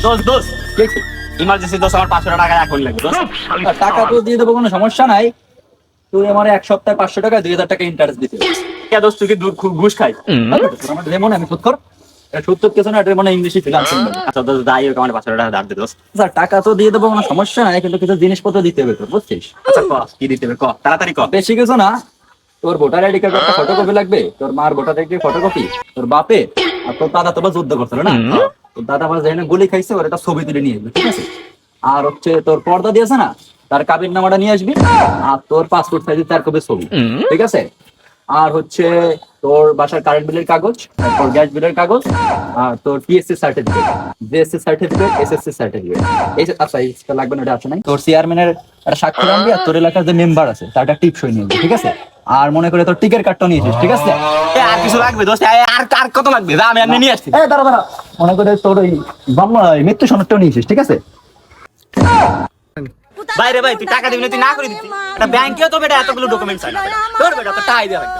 দোস্ত দোস্ত ইমার্জেন্সি দোস্ত, আমার 500 টাকা এখন লাগবে দোস্ত। টাকা তো দিয়ে দেবো, কোনো সমস্যা নাই। তুই আমার এক সপ্তাহে 500 টাকা 2000 টাকা ইন্টারেস্ট দিতে হবে। কে দোস্ত, তুই কি ঘুষ খাই? আমার মনে আমি সুদ কর, সুদ তো কিছু না, এটা মনে ইংলিশে ফিনান্স। আচ্ছা দোস্ত, যাই হোক আমার 500 টাকা ধার দে দোস্ত। স্যার টাকা তো দিয়ে দেবো, কোনো সমস্যা নাই, কিন্তু কিছু জিনিসপত্র দিতে হবে তোর, বুঝছিস? আচ্ছা ক, কি দিতে হবে ক, তাড়াতাড়ি ক। বেশি কিছু না, তোর ভোটার আইডি কার্ড একটা ফটোকপি লাগবে, তোর মার ভোটার আইডি ফটোকপি, তোর বাপে আর তোর দাদা তো যুদ্ধ করছিল না, তোর দাদা আমার যেখানে গুলি খাইছে ওর একটা ছবি তুলে নিয়ে আসবি, ঠিক আছে? আর হচ্ছে তোর পর্দা দিয়েছে না, তার কাবির নামাটা নিয়ে আসবি, আর তোর পাসপোর্ট সাইজের 4 কপি ছবি, ঠিক আছে? আর হচ্ছে তোর বাসার কারেন্ট বিলের কাগজ, তোর গ্যাস বিলের কাগজ, আর তোর PSC certificate, GSC certificate, SSC certificate. এই যে আচ্ছা এইটা লাগবে না, এটা আছে নাই? তোর চেয়ারম্যানের একটা স্বাক্ষর আনবি, আর তোর এলাকার যে মেম্বার আছে তার একটা টিপসই নিয়ে আসবি, ঠিক আছে? আর মনে করে তোর টিকেট কার্ডটা নিয়ে আসিস, ঠিক আছে? আর কিছু লাগবে দোস্ত? আর আর কত লাগবে? যা, আমি নিয়ে আসছি। দাঁড়া দাঁড়া, মনে করে তোর ওই মৃত্যু সনদটাও নিয়ে আসিস, ঠিক আছে? বাইরে ভাই, তুই টাকা দিবি না, তুই না করে দিবি। এটা ব্যাংকেও তো বেটা এতগুলো ডকুমেন্টস হয় না। তোর বেটা তো টাই দেওয়া লাগবে।